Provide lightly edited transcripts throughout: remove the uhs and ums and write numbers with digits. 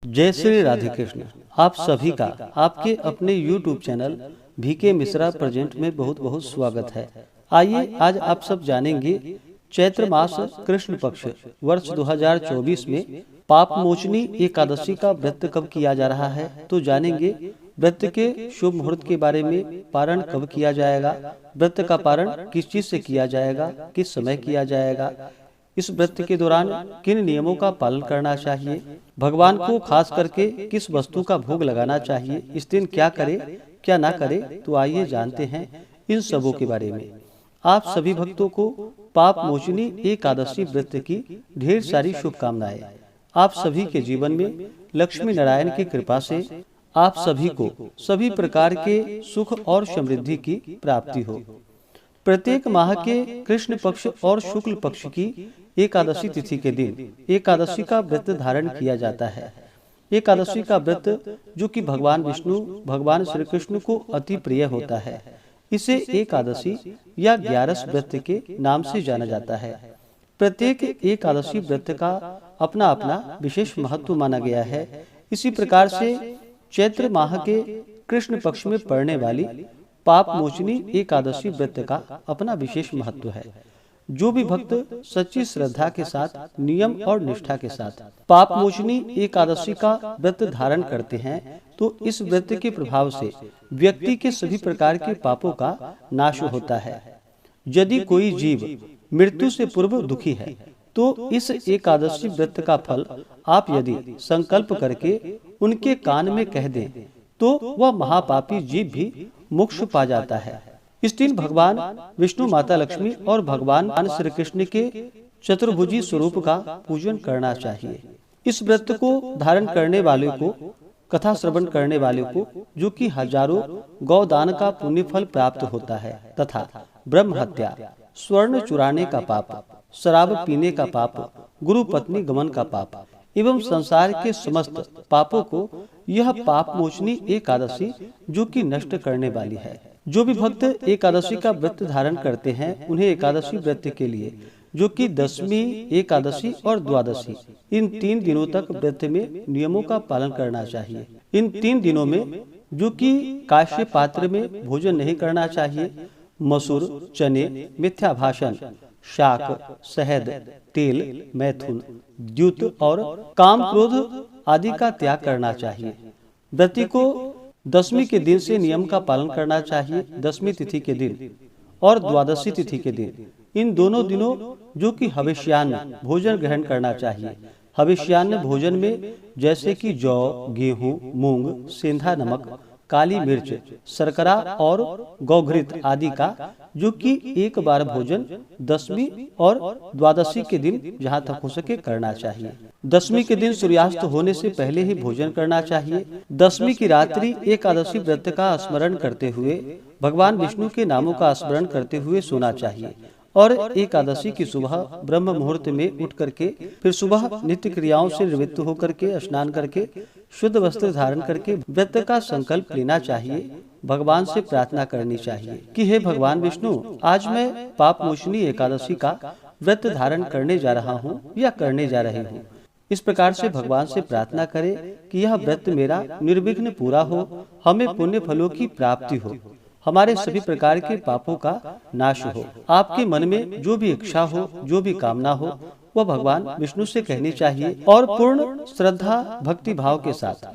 जय श्री राधे कृष्ण। आप सभी का आपके अपने YouTube channel VK Mishra present में बहुत बहुत स्वागत है। आइए आज आप सब जानेंगे चैत्र मास कृष्ण पक्ष वर्ष 2024 में पाप मोचनी एकादशी का व्रत कब किया जा रहा है। तो जानेंगे व्रत के शुभ मुहूर्त के बारे में, पारण कब किया जाएगा, व्रत का पारण किस चीज से किया जाएगा, किस समय किया जाएगा, इस व्रत के दौरान किन नियमों का पालन करना चाहिए, भगवान को खास करके किस वस्तु का भोग लगाना चाहिए, इस दिन क्या करे क्या ना करे। तो आइए जानते हैं इन सबों के बारे में। आप सभी भक्तों को पाप मोचनी एकादशी व्रत की ढेर सारी शुभकामनाएं। आप सभी के जीवन में लक्ष्मी नारायण की कृपा से आप सभी को सभी प्रकार के सुख और समृद्धि की प्राप्ति हो। प्रत्येक माह के कृष्ण पक्ष और शुक्ल पक्ष की एकादशी तिथि के दिन एकादशी का व्रत धारण किया जाता है। एकादशी का व्रत जो कि भगवान विष्णु भगवान श्री कृष्ण को अति प्रिय होता है, इसे एकादशी या 11 व्रत के नाम से जाना जाता है। प्रत्येक एकादशी व्रत का अपना अपना विशेष महत्व माना गया है। इसी प्रकार से चैत्र माह के कृष्ण पक्ष में पड़ने वाली पाप मोचनी एकादशी व्रत का अपना विशेष महत्व है। जो भी भक्त सच्ची श्रद्धा के साथ, नियम और निष्ठा के साथ पाप मोचनी एकादशी का व्रत धारण करते हैं, तो इस व्रत के प्रभाव से व्यक्ति के सभी प्रकार के पापों का नाश होता है। यदि कोई जीव मृत्यु से पूर्व दुखी है, तो इस एकादशी व्रत का फल आप यदि संकल्प करके उनके कान में कह दें, तो वह महापापी जीव भी मोक्ष पा जाता है। इस दिन भगवान विष्णु, माता लक्ष्मी और भगवान श्री कृष्ण के चतुर्भुजी स्वरूप का पूजन करना चाहिए। इस व्रत को धारण करने वाले को, कथा श्रवण करने वाले को, जो कि हजारों गौदान का पुण्य फल प्राप्त होता है, तथा ब्रह्म हत्या, स्वर्ण चुराने का पाप, शराब पीने का पाप, गुरु पत्नी गमन का पाप एवं संसार के समस्त पापों को यह पाप मोचनी एकादशी जो कि नष्ट करने वाली है। जो भी भक्त एकादशी का व्रत धारण करते हैं, उन्हें एकादशी व्रत के लिए, जो कि दशमी, एकादशी और द्वादशी, इन 3 दिनों तक व्रत में नियमों का पालन करना चाहिए। इन 3 दिनों में जो कि काश्य पात्र में भोजन नहीं करना चाहिए, मसूर, चने, मिथ्या भाषण, शाक, शहद, तेल, मैथुन, द्युत और काम क्रोध आदि का त्याग करना चाहिए। व्रती को दशमी के दिन से नियम का पालन करना चाहिए। दशमी तिथि के दिन और द्वादशी तिथि के दिन, इन दोनों दिनों जो कि हविष्यान्न भोजन ग्रहण करना चाहिए। हविष्यान्न भोजन में जैसे कि जौ, गेहूं, मूंग, सेंधा नमक, काली मिर्च, शर्करा और गौघृत आदि का जो कि एक बार भोजन दशमी और द्वादशी के दिन जहाँ तक हो सके करना चाहिए। दशमी के दिन सूर्यास्त होने से पहले ही भोजन करना चाहिए। दशमी की रात्रि एकादशी व्रत का स्मरण करते हुए, भगवान विष्णु के नामों का स्मरण करते हुए सोना चाहिए। और एकादशी की सुबह ब्रह्म मुहूर्त में उठ करके फिर सुबह नित्य क्रियाओं से निवृत्त होकर के स्नान करके शुद्ध वस्त्र धारण करके व्रत का संकल्प लेना चाहिए। भगवान से प्रार्थना करनी चाहिए कि हे भगवान विष्णु, आज मैं पाप मोचनी एकादशी का व्रत धारण करने जा रहा हूँ या करने जा रही हूँ। इस प्रकार से भगवान से प्रार्थना करें कि यह व्रत मेरा निर्विघ्न पूरा हो, हमें पुण्य फलों की प्राप्ति हो, हमारे सभी प्रकार के पापों का नाश हो। आपके मन में जो भी इच्छा हो, जो भी कामना हो, वह भगवान विष्णु से कहनी चाहिए। और पूर्ण श्रद्धा भक्ति भाव के साथ,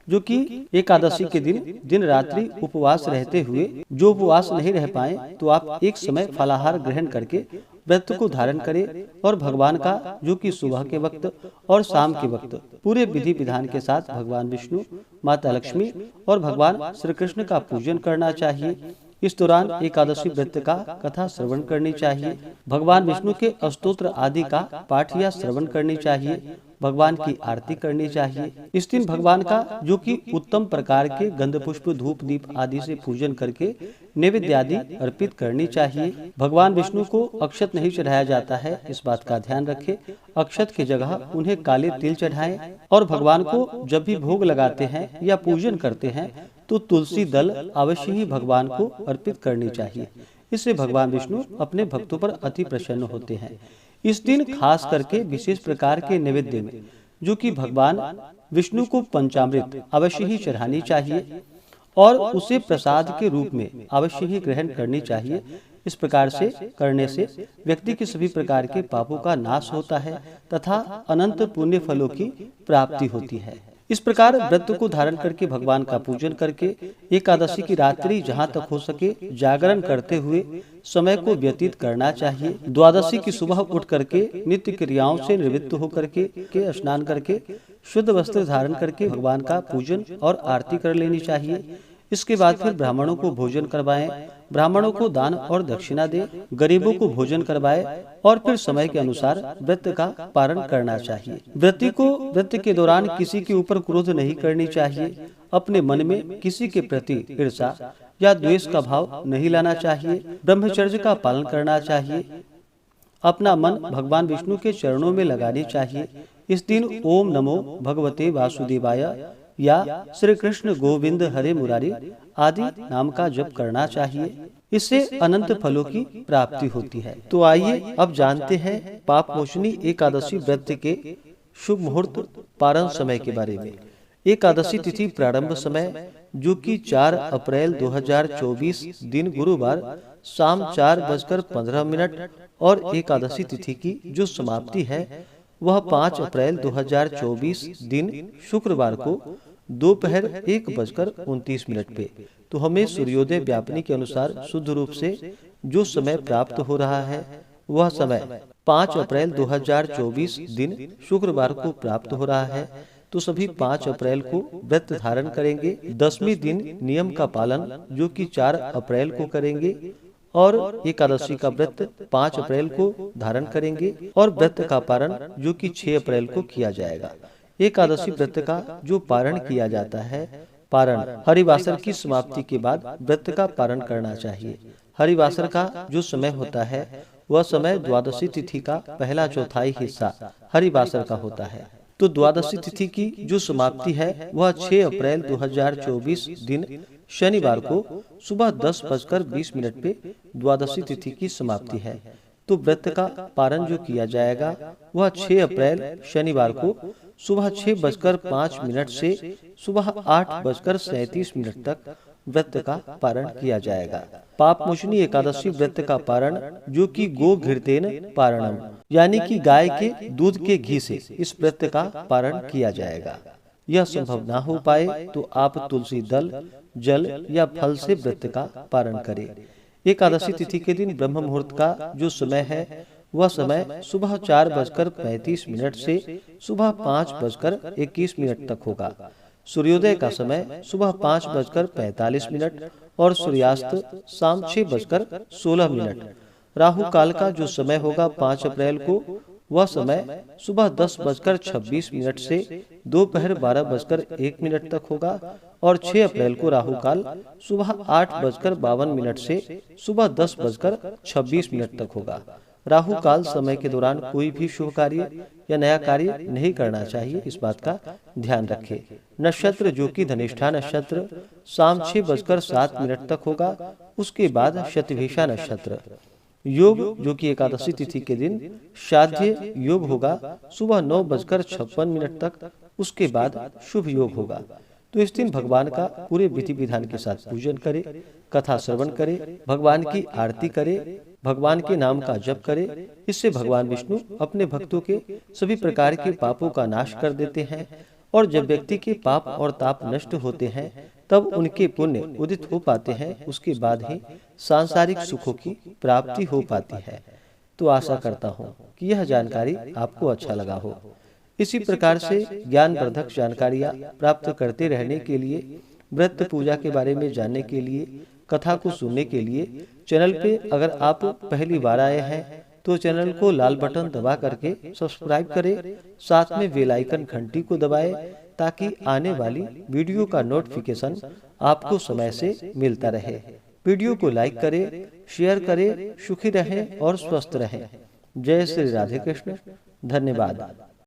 जो कि एकादशी के दिन दिन रात्रि उपवास रहते हुए, जो उपवास नहीं रह पाए तो आप एक समय फलाहार ग्रहण करके व्रत को धारण करें और भगवान का जो कि सुबह के वक्त और शाम के वक्त पूरे विधि विधान के साथ भगवान विष्णु, माता लक्ष्मी और भगवान श्री कृष्ण का पूजन करना चाहिए। इस दौरान एकादशी व्रत का कथा श्रवण करनी चाहिए। भगवान विष्णु के स्तोत्र आदि का पाठ या श्रवण करनी चाहिए। भगवान की आरती करनी चाहिए। इस दिन भगवान का जो कि उत्तम प्रकार के गंध पुष्प, धूप, दीप आदि से पूजन करके नैवेद्य आदि अर्पित करनी चाहिए। भगवान विष्णु को अक्षत नहीं चढ़ाया जाता है, इस बात का ध्यान रखें। अक्षत की जगह उन्हें काले तिल चढ़ाएं। और भगवान को जब भी भोग लगाते हैं या पूजन करते हैं, तो तुलसी दल अवश्य ही भगवान को अर्पित करनी चाहिए। इससे भगवान विष्णु अपने भक्तों पर अति प्रसन्न होते हैं। इस दिन खास करके विशेष प्रकार के नैवेद्य में जो कि भगवान विष्णु को पंचामृत अवश्य ही चढ़ानी चाहिए और उसे प्रसाद के रूप में अवश्य ही ग्रहण करनी चाहिए। इस प्रकार से करने से व्यक्ति के सभी प्रकार के पापों का नाश होता है तथा अनंत पुण्य फलों की प्राप्ति होती है। इस प्रकार व्रत को धारण करके भगवान का पूजन करके एकादशी की रात्रि जहाँ तक हो सके जागरण करते हुए समय को व्यतीत करना चाहिए। द्वादशी की सुबह उठ करके नित्य क्रियाओं से निवृत्त होकर के स्नान करके शुद्ध वस्त्र धारण करके भगवान का पूजन और आरती कर लेनी चाहिए। इसके बाद फिर ब्राह्मणों को भोजन करवाएं, ब्राह्मणों को दान और दक्षिणा दे, गरीबों को भोजन करवाए और फिर समय के अनुसार व्रत का पारण करना चाहिए। व्रती को व्रत के दौरान किसी के ऊपर क्रोध नहीं करनी चाहिए। अपने मन में किसी के प्रति ईर्ष्या या द्वेष का भाव नहीं लाना चाहिए। ब्रह्मचर्य का पालन करना चाहिए। अपना मन भगवान विष्णु के चरणों में लगानी चाहिए। इस दिन ओम नमो भगवते वासुदेवाय या श्री कृष्ण गोविंद हरे मुरारी आदि नाम का जप करना चाहिए। इससे अनंत फलों की प्राप्ति होती है। तो आइए अब जानते हैं पाप मोचनी एकादशी व्रत के शुभ मुहूर्त पारण समय के बारे में। एकादशी तिथि प्रारंभ समय जो कि 4 अप्रैल 2024 दिन गुरुवार शाम 4:15 और एकादशी तिथि की जो समाप्ति है वह 5 अप्रैल 2024 दिन शुक्रवार को दोपहर 1:29 पे। तो हमें सूर्योदय व्यापनी के अनुसार शुद्ध रूप से जो समय प्राप्त हो रहा है वह समय 5 अप्रैल 2024 दिन शुक्रवार को प्राप्त हो रहा है। तो सभी 5 अप्रैल को व्रत धारण करेंगे। 10वें दिन नियम का पालन जो कि 4 अप्रैल को करेंगे और एकादशी का व्रत 5 अप्रैल को धारण करेंगे और व्रत का पारण जो कि 6 अप्रैल को किया जाएगा। एकादशी व्रत का जो पारण किया जाता है, पारण हरिवासर की समाप्ति के बाद व्रत का पारण करना चाहिए। हरिवासर का जो समय होता है वह समय द्वादशी तिथि का पहला चौथाई हिस्सा हरिवासर का होता है। तो द्वादशी तिथि की जो समाप्ति है वह 6 अप्रैल 2024 दिन शनिवार को सुबह 10:20 पे द्वादशी तिथि की समाप्ति है। तो व्रत का पारण जो किया जाएगा वह 6 अप्रैल शनिवार को सुबह 6:05 से सुबह 8:37 तक व्रत का पारण किया जाएगा। पाप मोचनी एकादशी व्रत का पारण जो कि गो घृतेन पारणम यानी कि गाय के दूध के घी से इस व्रत का पारण किया जाएगा। यह संभव ना हो पाए तो आप तुलसी दल, जल या फल से व्रत का पारण करें। एकादशी तिथि के दिन ब्रह्म मुहूर्त का जो समय है वह समय सुबह 4:35 से सुबह 5:21 तक होगा। सूर्योदय का समय सुबह 5:45 और सूर्यास्त शाम 6:16। राहु काल का जो समय होगा 5 अप्रैल को वह समय सुबह 10:26 से दोपहर 12:01 तक होगा और 6 अप्रैल को राहु काल सुबह 8:52 से सुबह 10:26 तक होगा। राहु काल समय के दौरान कोई भी शुभ कार्य या नया कार्य नहीं करना चाहिए, इस बात का ध्यान रखें। नक्षत्र जो कि धनिष्ठा नक्षत्र शाम 6:07 तक होगा। उसके बाद शतभिषा नक्षत्र। योग जो कि एकादशी तिथि के दिन श्राद्ध योग होगा सुबह 9:56 तक। उसके बाद शुभ योग होगा। तो इस दिन भगवान का पूरे विधि विधान के साथ पूजन करें, कथा श्रवण करें, भगवान की आरती करें, भगवान के नाम का जप करें। इससे भगवान विष्णु अपने भक्तों के सभी प्रकार के पापों का नाश कर देते हैं और जब व्यक्ति के पाप और ताप नष्ट होते हैं तब उनके पुण्य उदित हो पाते हैं। उसके बाद ही सांसारिक सुखों की प्राप्ति हो पाती है। तो आशा करता हूँ कि यह जानकारी आपको अच्छा लगा हो। इसी प्रकार से ज्ञानवर्धक जानकारियाँ प्राप्त करते रहने के लिए, व्रत पूजा के बारे में जानने के लिए, कथा को सुनने के लिए चैनल पे अगर आप पहली बार आए हैं तो चैनल को लाल बटन दबा करके सब्सक्राइब करें, साथ में बेल आइकन घंटी को दबाएं ताकि आने वाली वीडियो का नोटिफिकेशन आपको समय से मिलता रहे। वीडियो को लाइक करें, शेयर करें। सुखी रहें और स्वस्थ रहें। जय श्री राधे कृष्ण। धन्यवाद।